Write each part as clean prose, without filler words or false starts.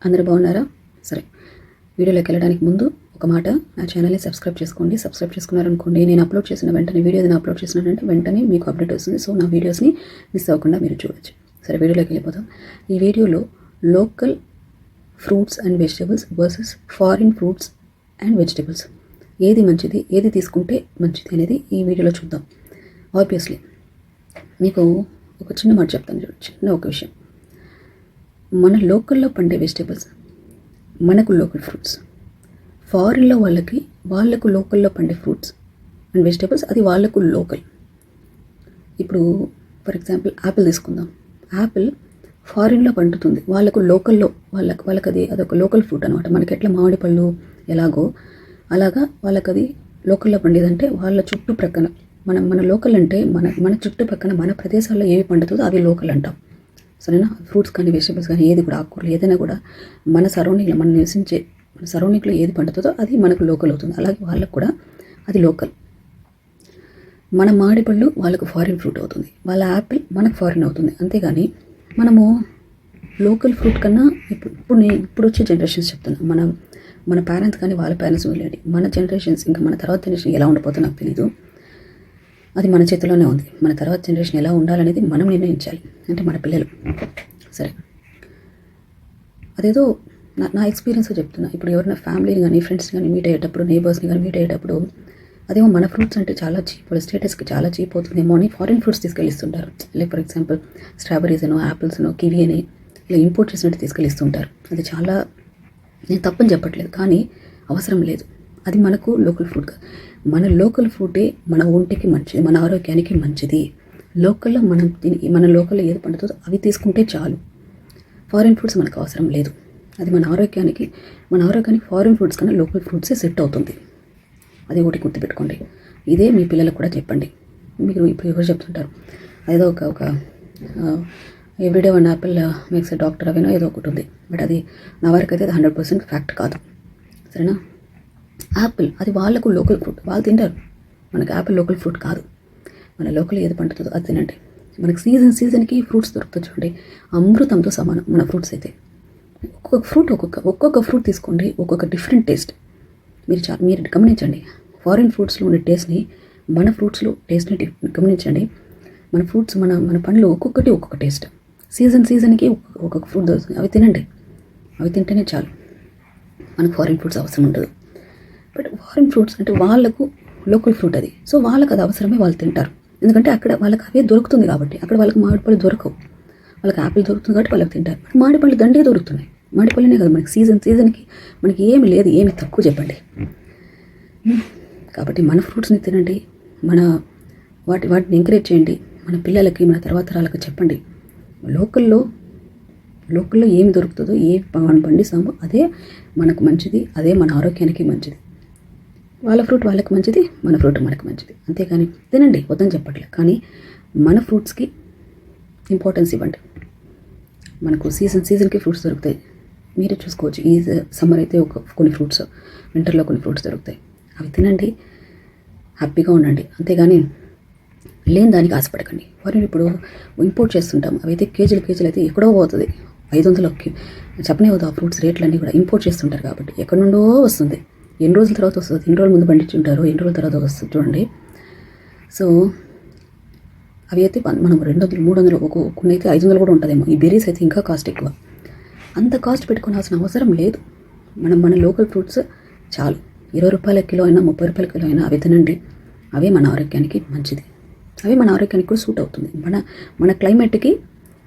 అందరూ బాగున్నారా? సరే, వీడియోలోకి వెళ్ళడానికి ముందు ఒక మాట, నా ఛానల్ని సబ్స్క్రైబ్ చేసుకోండి. సబ్స్క్రైబ్ చేసుకున్నారనుకోండి, నేను అప్లోడ్ చేసిన వెంటనే వీడియోని అప్లోడ్ చేసినానంటే వెంటనే మీకు అప్డేట్ వస్తుంది. సో నా వీడియోస్ని మిస్ అవ్వకుండా మీరు చూడొచ్చు. సరే, వీడియోలోకి వెళ్ళిపోతాం. ఈ వీడియోలో local fruits and vegetables versus foreign fruits and vegetables, ఏది మంచిది, ఏది తీసుకుంటే మంచిది అనేది ఈ వీడియోలో చూద్దాం. ఆబ్వియస్లీ మీకు ఒక చిన్న మాట చెప్తాను, చూడండి. చిన్న ఒక విషయం, మన లోకల్లో పండే వెజిటేబుల్స్ మనకు లోకల్ ఫ్రూట్స్, ఫారిన్లో వాళ్ళకు లోకల్లో పండే ఫ్రూట్స్ అండ్ వెజిటేబుల్స్ అది వాళ్ళకు లోకల్. ఇప్పుడు ఫర్ ఎగ్జాంపుల్ యాపిల్ తీసుకుందాం. యాపిల్ ఫారిన్లో పండుతుంది, వాళ్ళకు లోకల్లో వాళ్ళకి అదొక లోకల్ ఫ్రూట్ అనమాట. మనకి ఎట్లా మామిడి పళ్ళు ఎలాగో అలాగా వాళ్ళకి అది లోకల్లో పండేదంటే వాళ్ళ చుట్టుప్రక్కన మన లోకల్ అంటే మన చుట్టుపక్కన మన ప్రదేశాల్లో ఏవి పండుతుందో అవి లోకల్ అంటాం. సరేనా? ఫ్రూట్స్ కానీ వెజిటబుల్స్ కానీ ఏది కూడా, ఆకుకూరలు ఏదైనా కూడా మన సరౌండింగ్లో మనం నివసించే మన సరౌండింగ్లో ఏది పండుతుందో అది మనకు లోకల్ అవుతుంది. అలాగే వాళ్ళకు కూడా అది లోకల్. మన మామిడిపళ్ళు వాళ్ళకు ఫారిన్ ఫ్రూట్ అవుతుంది, వాళ్ళ యాపిల్ మనకు ఫారిన్ అవుతుంది. అంతేగాని మనము లోకల్ ఫ్రూట్ కన్నా ఇప్పుడు వచ్చే జనరేషన్స్ చెప్తున్నాం. మన పేరెంట్స్ కానీ వాళ్ళ పేరెంట్స్ వెళ్ళండి, మన జనరేషన్స్ ఇంకా మన తర్వాత జనరేషన్ ఎలా ఉండిపోతుందో నాకు తెలీదు. అది మన చేతిలోనే ఉంది. మన తర్వాత జనరేషన్ ఎలా ఉండాలనేది మనం నిర్ణయించాలి, అంటే మన పిల్లలు. సరే, అదేదో నా ఎక్స్పీరియన్స్ చెప్తున్నా. ఇప్పుడు ఎవరైనా ఫ్యామిలీని కానీ ఫ్రెండ్స్ని కానీ మీట్ అయ్యేటప్పుడు, నేబర్స్ని కానీ మీట్ అయ్యేటప్పుడు అదేమో మన ఫ్రూట్స్ అంటే చాలా చీప్, వాళ్ళ స్టేటస్కి చాలా చీప్ అవుతుందేమో అని ఫారిన్ ఫ్రూట్స్ తీసుకెళ్ళిస్తుంటారు. లైక్ ఫర్ ఎగ్జాంపుల్ స్ట్రాబెరీస్ అనో, యాపిల్స్ అనో, కివీ అని ఇలా ఇంపోర్ట్ చేసినట్టు తీసుకెళ్ళిస్తుంటారు. అది చాలా, నేను తప్పని చెప్పట్లేదు, కానీ అవసరం లేదు. అది మనకు లోకల్ ఫుడ్ కాదు. మన లోకల్ ఫుడే మన ఒంటికి మంచిది, మన ఆరోగ్యానికి మంచిది. లోకల్లో మన లోకల్లో ఏది పండుతుందో అవి తీసుకుంటే చాలు. ఫారిన్ ఫుడ్స్ మనకు అవసరం లేదు. అది మన ఆరోగ్యానికి ఫారిన్ ఫుడ్స్ కన్నా లోకల్ ఫ్రూట్సే సెట్ అవుతుంది. అది ఒకటి గుర్తుపెట్టుకోండి. ఇదే మీ పిల్లలకు కూడా చెప్పండి. మీరు ఇప్పుడు ఎవరు చెప్తుంటారు ఏదో ఒక everyday 1 apple makes a doctor అవేనో ఏదో ఒకటి ఉంది. బట్ అది నా వరకు అయితే అది 100% ఫ్యాక్ట్ కాదు. సరేనా? యాపిల్ అది వాళ్ళకు లోకల్ ఫ్రూట్, వాళ్ళు తింటారు. మనకు యాపిల్ లోకల్ ఫ్రూట్ కాదు. మన లోకల్ ఏది పండుతుందో అది తినండి. మనకు సీజన్కి ఫ్రూట్స్ దొరుకుతుంది, చూడండి. అమృతంతో సమానం మన ఫ్రూట్స్ అయితే. ఒక్కొక్క ఫ్రూట్ తీసుకోండి, ఒక్కొక్క డిఫరెంట్ టేస్ట్. మీరు గమనించండి. ఫారిన్ ఫ్రూట్స్లో ఉండే టేస్ట్ని, మన ఫ్రూట్స్లో టేస్ట్ని గమనించండి. మన ఫ్రూట్స్ మన పండ్లు ఒక్కొక్కటి ఒక్కొక్క టేస్ట్. సీజన్కి ఒక్కొక్క ఫ్రూట్ దొరుకుతుంది, అవి తినండి. అవి తింటేనే చాలు, మనకు ఫారిన్ ఫ్రూట్స్ అవసరం ఉండదు. బట్ ఫారిన్ ఫ్రూట్స్ అంటే వాళ్ళకు లోకల్ ఫ్రూట్ అది. సో వాళ్ళకి అది అవసరమే, వాళ్ళు తింటారు. ఎందుకంటే అక్కడ వాళ్ళకి అవే దొరుకుతుంది కాబట్టి. అక్కడ వాళ్ళకి మామిడిపళ్ళు దొరకవు, వాళ్ళకి యాపిల్ దొరుకుతుంది కాబట్టి వాళ్ళకి తింటారు. బట్ మామిడిపళ్ళు దండిగా దొరుకుతున్నాయి. మామిడిపళ్ళనే కదా మనకి సీజన్కి మనకి ఏమి లేదు, ఏమి తక్కువ చెప్పండి. కాబట్టి మన ఫ్రూట్స్ని తినండి, వాటిని ఎంకరేజ్ చేయండి. మన పిల్లలకి, మన తర్వాత తరాలకు చెప్పండి. లోకల్లో ఏమి దొరుకుతుందో, మనం పండిస్తామో అదే మనకు మంచిది, అదే మన ఆరోగ్యానికి మంచిది. వాళ్ళ ఫ్రూట్ వాళ్ళకి మంచిది, మన ఫ్రూట్ మనకు మంచిది. అంతేకాని తినండి వద్దని చెప్పట్లేదు, కానీ మన ఫ్రూట్స్కి ఇంపార్టెన్స్ ఇవ్వండి. మనకు సీజన్కి ఫ్రూట్స్ దొరుకుతాయి, మీరే చూసుకోవచ్చు. ఈ సమ్మర్ అయితే కొన్ని ఫ్రూట్స్, వింటర్లో కొన్ని ఫ్రూట్స్ దొరుకుతాయి, అవి తినండి, హ్యాపీగా ఉండండి. అంతేగాని లేని దానికి ఆశపడకండి. వారిని ఇప్పుడు ఇంపోర్ట్ చేస్తుంటాం, అవి అయితే కేజీలు అయితే ఎక్కడో పోతుంది, 500కి చెప్పనే అవుతుంది. ఆ ఫ్రూట్స్ రేట్లన్నీ కూడా ఇంపోర్ట్ చేస్తుంటారు కాబట్టి ఎక్కడి నుండో వస్తుంది. ఎన్ని రోజుల తర్వాత వస్తుంది, ఎన్ని రోజుల ముందు పండించుంటారు, ఎన్ని రోజుల తర్వాత వస్తుంది చూడండి. సో అవి అయితే మనం 200, 300, కొన్ని అయితే 500 కూడా ఉంటుందేమో. ఈ బెర్రీస్ అయితే ఇంకా కాస్ట్ ఎక్కువ. అంత కాస్ట్ పెట్టుకోవాల్సిన అవసరం లేదు. మన లోకల్ ఫ్రూట్స్ చాలు. 20 రూపాయల కిలో అయినా, 30 రూపాయల కిలో అయినా అవి తినండి. అవే మన ఆరోగ్యానికి మంచిది, అవే మన ఆరోగ్యానికి కూడా సూట్ అవుతుంది. మన క్లైమేట్కి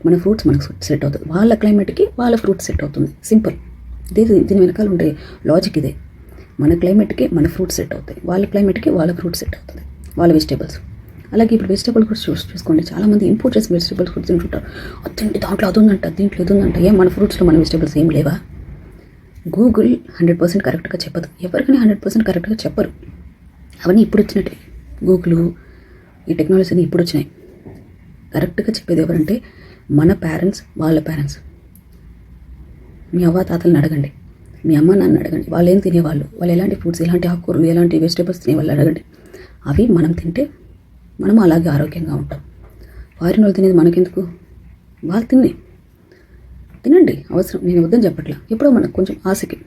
మన ఫ్రూట్స్ మనకు సెట్ అవుతుంది, వాళ్ళ క్లైమేట్కి వాళ్ళ ఫ్రూట్స్ సెట్ అవుతుంది. సింపుల్. దీని వెనకాల ఉండే లాజిక్ ఇదే. మన క్లైమేట్కి మన ఫ్రూట్స్ సెట్ అవుతాయి, వాళ్ళ క్లైమేట్కి వాళ్ళ ఫ్రూట్స్ సెట్ అవుతుంది, వాళ్ళ వెజిటేబుల్స్. అలాగే ఇప్పుడు వెజిటేబుల్ కూడా చూసుకోండి. చాలామంది ఇంపోర్ట్ చేసిన వెజిటేబుల్స్ కూడా తింటుంటారు. అదేంటి దాంట్లో అది ఉందంట, దీంట్లో ఇది ఉందంట. మన ఫ్రూట్స్లో మన వెజిటేబుల్స్ ఏం లేవా? గూగుల్ 100% కరెక్ట్గా చెప్పదు, ఎవరికైనా 100% కరెక్ట్గా చెప్పరు. అవన్నీ ఇప్పుడు వచ్చినట్టే. గూగుల్, ఈ టెక్నాలజీని ఇప్పుడు వచ్చినాయి. కరెక్ట్గా చెప్పేది ఎవరంటే మన పేరెంట్స్, వాళ్ళ పేరెంట్స్. మీ అవ్వ తాతలను అడగండి, మీ అమ్మ నాన్న అడగండి, వాళ్ళు ఏం తినేవాళ్ళు, వాళ్ళు ఎలాంటి ఫ్రూట్స్, ఎలాంటి ఆకుకూరలు, ఎలాంటి వెజిటేబుల్స్ తినేవాళ్ళు అడగండి. అవి మనం తింటే మనం అలాగే ఆరోగ్యంగా ఉంటాం. వారిని వాళ్ళు తినేది మనకెందుకు? వాళ్ళు తినండి, అవసరం, నేను వద్దని చెప్పట్లా. ఎప్పుడో మనకు కొంచెం ఆశకి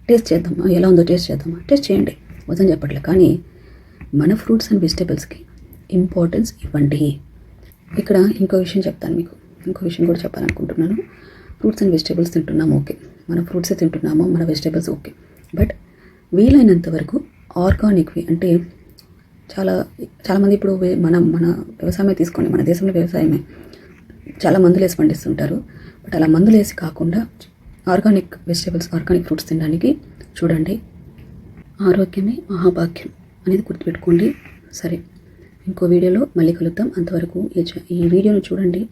టేస్ట్ చేద్దామా, ఎలా ఉందో టేస్ట్ చేద్దామా, టేస్ట్ చేయండి, వద్దని చెప్పట్లే. కానీ మన ఫ్రూట్స్ అండ్ వెజిటేబుల్స్కి ఇంపార్టెన్స్ ఇవ్వండి. ఇక్కడ ఇంకో విషయం చెప్తాను మీకు, ఇంకో విషయం కూడా చెప్పాలనుకుంటున్నాను. ఫ్రూట్స్ అండ్ వెజిటేబుల్స్ తింటున్నాము, ఓకే, మన ఫ్రూట్సే తింటున్నాము, మన వెజిటేబుల్స్ ఓకే, బట్ వీలైనంత వరకు ఆర్గానిక్వి అంటే చాలామంది ఇప్పుడు మన వ్యవసాయమే తీసుకోండి, మన దేశంలో వ్యవసాయమే చాలా మందులు వేసి పండిస్తుంటారు. బట్ అలా మందులు వేసి కాకుండా ఆర్గానిక్ వెజిటేబుల్స్, ఆర్గానిక్ ఫ్రూట్స్ తినడానికి చూడండి. ఆరోగ్యమే మహాభాగ్యం అనేది గుర్తుపెట్టుకోండి. సరే, ఇంకో వీడియోలో మళ్ళీ కలుద్దాం. అంతవరకు ఈ వీడియోను చూడండి,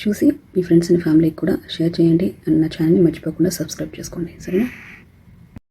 చూసి మీ ఫ్రెండ్స్ అండ్ ఫ్యామిలీకి కూడా షేర్ చేయండి. అండ్ నా ఛానల్ని మర్చిపోకుండా సబ్స్క్రైబ్ చేసుకోండి. సరేనా?